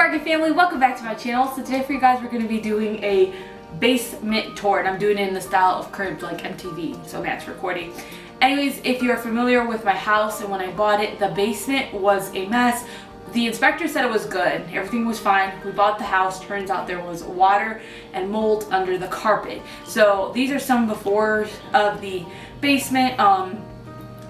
Market family, welcome back to my channel. So today for you guys we're going to be doing a basement tour, and I'm doing it in the style of Cribs, like MTV, so Matt's recording. Anyways, if you're familiar with my house and when I bought it, the basement was a mess. The inspector said it was good, everything was fine. We bought the house, turns out there was water and mold under the carpet. So these are some befores of the basement.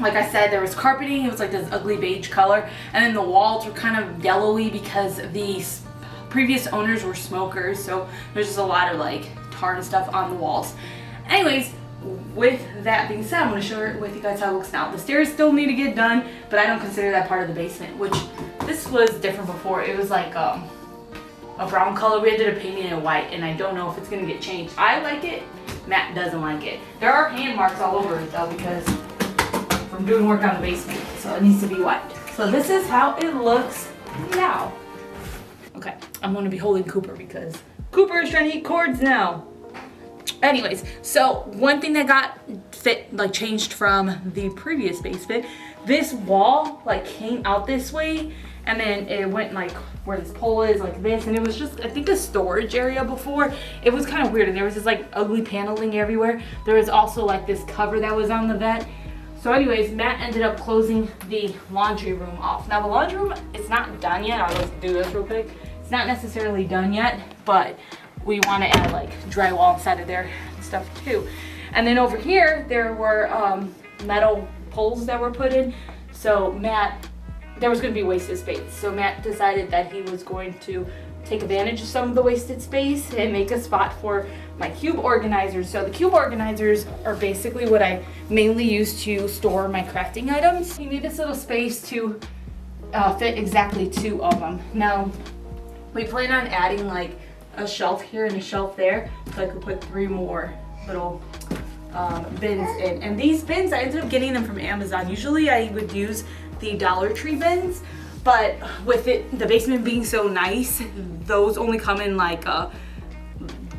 Like I said, there was carpeting, it was like this ugly beige color, and then the walls were kind of yellowy because the previous owners were smokers, so there's just a lot of like tar and stuff on the walls. Anyways, with that being said, I'm going to share with you guys how it looks now. The stairs still need to get done, but I don't consider that part of the basement, which this was different before. It was like a brown color. We ended up painting it white, and I don't know if it's going to get changed. I like it, Matt doesn't like it. There are hand marks all over it though because I'm doing work on the basement, so it needs to be white. So this is how it looks now. Okay, I'm going to be holding Cooper because Cooper is trying to eat cords now. Anyways, so one thing that got changed from the previous basement, this wall like came out this way, and then it went like where this pole is like this, and it was just, I think, a storage area before. It was kind of weird, and there was this like ugly paneling everywhere. There was also like this cover that was on the vent. So anyways, Matt ended up closing the laundry room off. Now the laundry room, it's not done yet. I'll just do this real quick. It's not necessarily done yet, but we want to add like drywall inside of there and stuff too. And then over here, there were metal poles that were put in. So Matt, there was going to be wasted space. So Matt decided that he was going to take advantage of some of the wasted space and make a spot for my cube organizers. So the cube organizers are basically what I mainly use to store my crafting items. You need this little space to fit exactly 2 of them. Now, we plan on adding like a shelf here and a shelf there, so I could put 3 more little bins in. And these bins, I ended up getting them from Amazon. Usually I would use the Dollar Tree bins, but with it, the basement being so nice, those only come in like a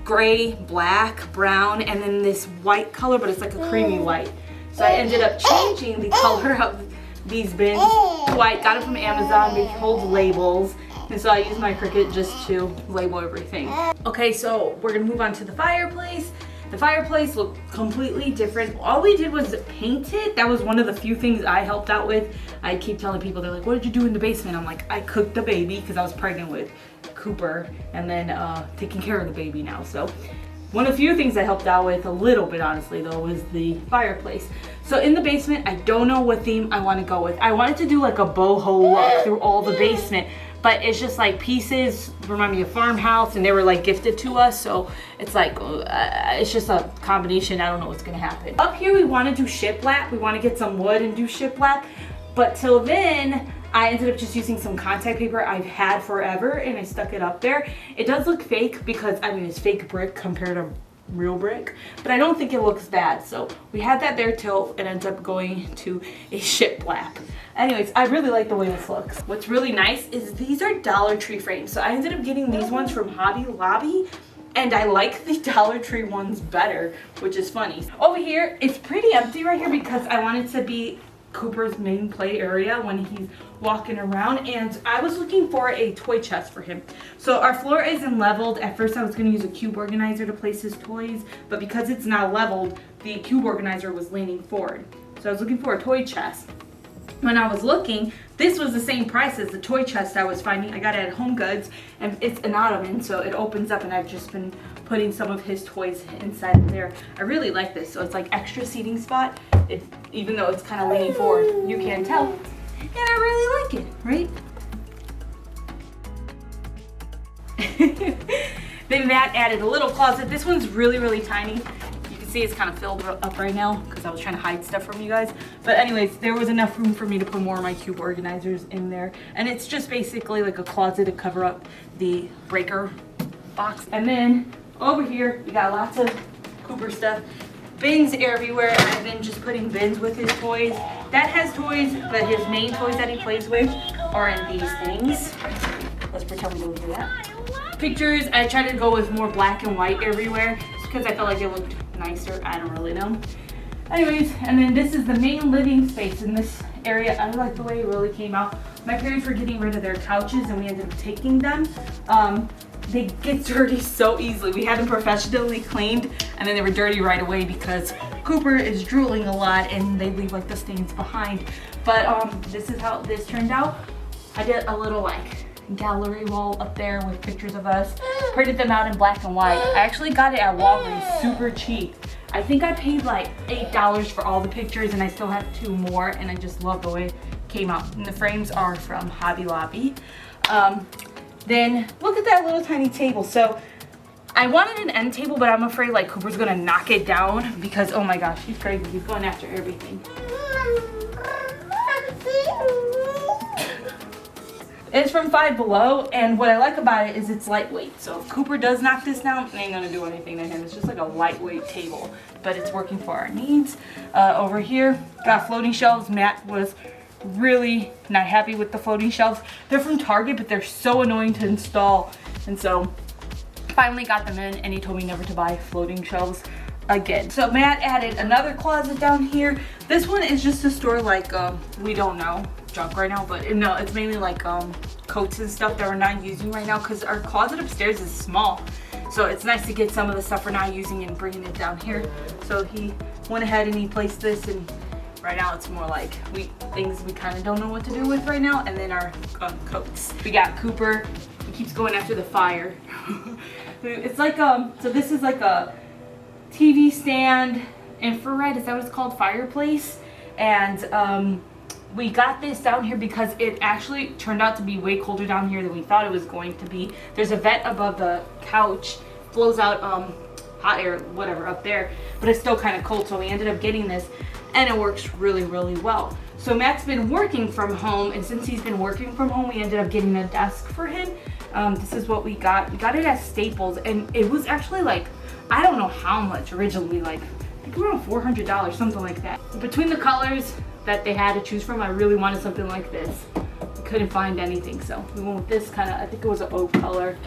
gray, black, brown, and then this white color, but it's like a creamy white. So I ended up changing the color of these bins to white. Got it from Amazon. They hold labels, and so I use my Cricut just to label everything. Okay, so we're gonna move on to the fireplace. The fireplace looked completely different. All we did was paint it. That was one of the few things I helped out with. I keep telling people, they're like, what did you do in the basement? I'm like, I cooked the baby because I was pregnant with Cooper, and then taking care of the baby now. So one of the few things I helped out with a little bit, honestly, though, was the fireplace. So in the basement, I don't know what theme I want to go with. I wanted to do like a boho look through all the basement, but it's just like pieces remind me of farmhouse, and they were like gifted to us, so it's like it's just a combination. I don't know what's gonna happen. Up here we want to do shiplap. We want to get some wood and do shiplap, but till then I ended up just using some contact paper I've had forever, and I stuck it up there. It does look fake because, I mean, it's fake brick compared to real brick, but I don't think it looks bad. So we had that there till it ends up going to a shiplap. Anyways, I really like the way this looks. What's really nice is these are Dollar Tree frames. So I ended up getting these ones from Hobby Lobby, and I like the Dollar Tree ones better, which is funny. Over here, it's pretty empty right here because I want it to be Cooper's main play area when he's walking around, and I was looking for a toy chest for him. So our floor isn't leveled. At first I was going to use a cube organizer to place his toys, but because it's not leveled, the cube organizer was leaning forward. So I was looking for a toy chest. When I was looking, this was the same price as the toy chest I was finding. I got it at Home Goods, and it's an ottoman, so it opens up, and I've just been putting some of his toys inside of there. I really like this, so it's like extra seating spot. Even though it's kind of leaning forward, you can tell, and I really like it, right? Then Matt added a little closet. This one's really, really tiny. See, it's kind of filled up right now because I was trying to hide stuff from you guys, but anyways, there was enough room for me to put more of my cube organizers in there, and it's just basically like a closet to cover up the breaker box. And then over here we got lots of Cooper stuff, bins everywhere. I've been just putting bins with his toys. That has toys, but his main toys that he plays with are in these things. Let's pretend we don't do that. Pictures, I tried to go with more black and white everywhere because I felt like it looked nicer. I don't really know. Anyways, and then this is the main living space, and this area. I like the way it really came out. My parents were getting rid of their couches and we ended up taking them. They get dirty so easily. We had them professionally cleaned and then they were dirty right away because Cooper is drooling a lot and they leave like the stains behind. But this is how this turned out. I did a little like gallery wall up there with pictures of us. Printed them out in black and white. I actually got it at Walgreens super cheap. I think I paid like $8 for all the pictures and I still have 2 more and I just love the way it came out. And the frames are from Hobby Lobby. Then look at that little tiny table. So I wanted an end table, but I'm afraid like Cooper's gonna knock it down because oh my gosh, he's crazy. He's going after everything. It's from Five Below, and what I like about it is it's lightweight. So if Cooper does knock this down, it ain't gonna do anything to him. It's just like a lightweight table, but it's working for our needs. Over here, got floating shelves. Matt was really not happy with the floating shelves. They're from Target, but they're so annoying to install. And so finally got them in, and he told me never to buy floating shelves again. So Matt added another closet down here. This one is just to store like, we don't know, junk right now, but no, it's mainly like coats and stuff that we're not using right now because our closet upstairs is small. So it's nice to get some of the stuff we're not using and bringing it down here. So he went ahead and he placed this, and right now it's more like things we kind of don't know what to do with right now, and then our coats. We got Cooper. He keeps going after the fire. It's like so this is like a TV stand, infrared, is that what it's called? Fireplace. And we got this down here because it actually turned out to be way colder down here than we thought it was going to be. There's a vent above the couch, blows out hot air, whatever, up there, but it's still kind of cold, so we ended up getting this, and it works really, really well. So Matt's been working from home, and since he's been working from home, we ended up getting a desk for him. This is what we got. We got it at Staples, and it was actually like, I don't know how much originally, like, I think around $400, something like that. Between the colors that they had to choose from, I really wanted something like this. We couldn't find anything, so we went with this kind of, I think it was an oak color.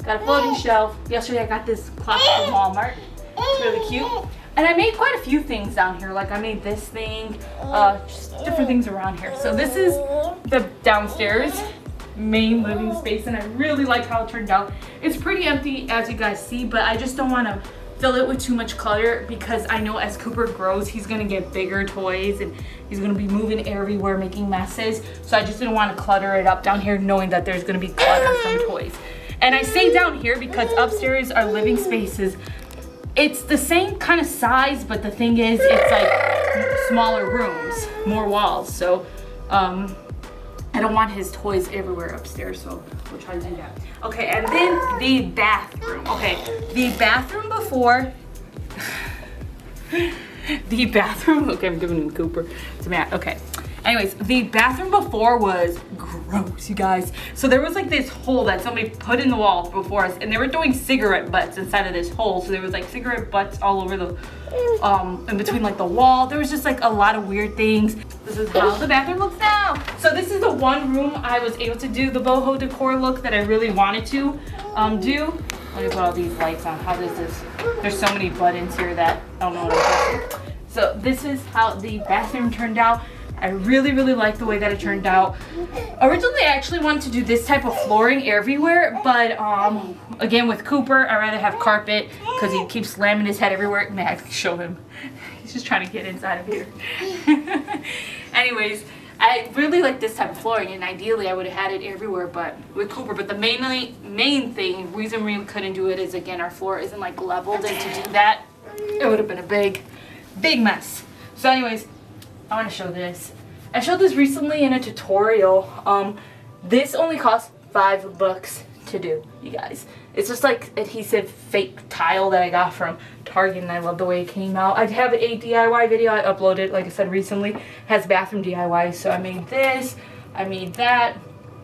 Got a floating shelf. Yesterday I got this clock from Walmart. It's really cute. And I made quite a few things down here. Like I made this thing, just different things around here. So this is the downstairs main living space, and I really like how it turned out. It's pretty empty as you guys see, but I just don't want to fill it with too much clutter because I know as Cooper grows, he's gonna get bigger toys and he's gonna be moving everywhere, making messes. So I just didn't want to clutter it up down here knowing that there's gonna be clutter from toys. And I say down here because upstairs our living spaces, it's the same kind of size, but the thing is it's like smaller rooms, more walls. So I don't want his toys everywhere upstairs, so we'll try to do that. Okay, and then the bathroom. Okay, the bathroom before, the bathroom, okay, I'm giving him Cooper to Matt, okay. Anyways, the bathroom before was gross, you guys. So there was like this hole that somebody put in the wall before us, and they were doing cigarette butts inside of this hole. So there was like cigarette butts all over the, in between like the wall. There was just like a lot of weird things. This is how the bathroom looks now. So this is the one room I was able to do the boho decor look that I really wanted to do. Let me put all these lights on. How does this? There's so many buttons here that I don't know what I'm doing. So this is how the bathroom turned out. I really, really like the way that it turned out. Originally, I actually wanted to do this type of flooring everywhere, but again, with Cooper, I'd rather have carpet because he keeps slamming his head everywhere. May I show him? He's just trying to get inside of here. Anyways, I really like this type of flooring, and ideally, I would have had it everywhere, but with Cooper. But the main thing, reason we couldn't do it is, again, our floor isn't like leveled, and to do that, it would have been a big mess. So anyways, I want to show this. I showed this recently in a tutorial. This only cost $5 to do, you guys. It's just like adhesive fake tile that I got from Target, and I love the way it came out. I have a DIY video I uploaded, like I said recently. It has bathroom DIY, so I made this, I made that,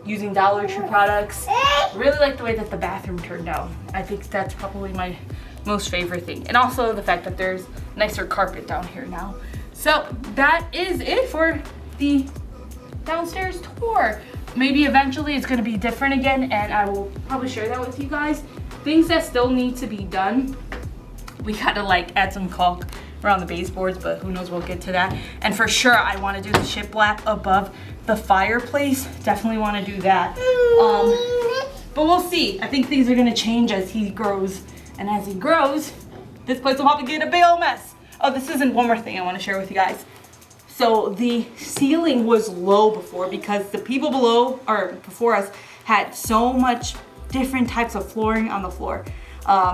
using Dollar Tree products. Really like the way that the bathroom turned out. I think that's probably my most favorite thing. And also the fact that there's nicer carpet down here now. So that is it for the downstairs tour. Maybe eventually it's gonna be different again, and I will probably share that with you guys. Things that still need to be done. We gotta like add some caulk around the baseboards, but who knows, we'll get to that. And for sure, I want to do the shiplap above the fireplace. Definitely want to do that. But we'll see. I think things are going to change as he grows. And as he grows, this place will probably get a big old mess. Oh, this isn't one more thing I want to share with you guys. So the ceiling was low before because the people below or before us had so much different types of flooring on the floor.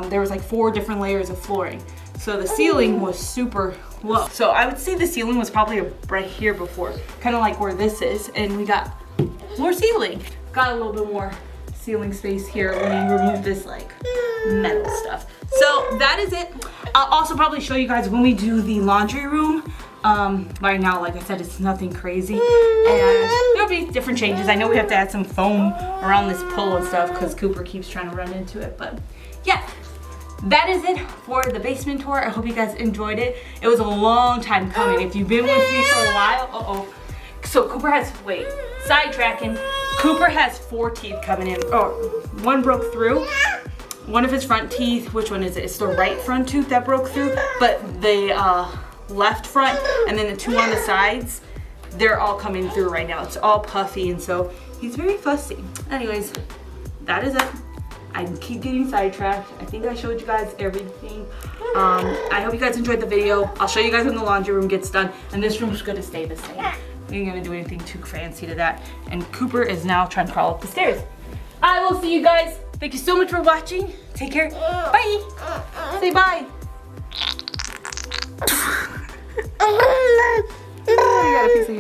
There was like 4 different layers of flooring. So the ceiling was super low. So I would say the ceiling was probably right here before, kind of like where this is. And we got more ceiling. Got a little bit more ceiling space here when we remove this like metal stuff. So that is it. I'll also probably show you guys when we do the laundry room. Right now, like I said, it's nothing crazy, and there'll be different changes. I know we have to add some foam around this pull and stuff because Cooper keeps trying to run into it, but yeah, that is it for the basement tour. I hope you guys enjoyed it. It was a long time coming. If you've been with me for a while, so Cooper has, sidetracking, Cooper has 4 teeth coming in. Oh, one broke through. One of his front teeth, which one is it? It's the right front tooth that broke through, but the left front and then the 2 on the sides, they're all coming through right now. It's all puffy, and so he's very fussy. Anyways, that is it. I keep getting sidetracked. I think I showed you guys everything. I hope you guys enjoyed the video. I'll show you guys when the laundry room gets done, and this room's gonna stay the same. We ain't gonna do anything too fancy to that. And Cooper is now trying to crawl up the stairs. I will see you guys. Thank you so much for watching. Take care. Bye. Say bye. Oh, you got a piece of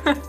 hair.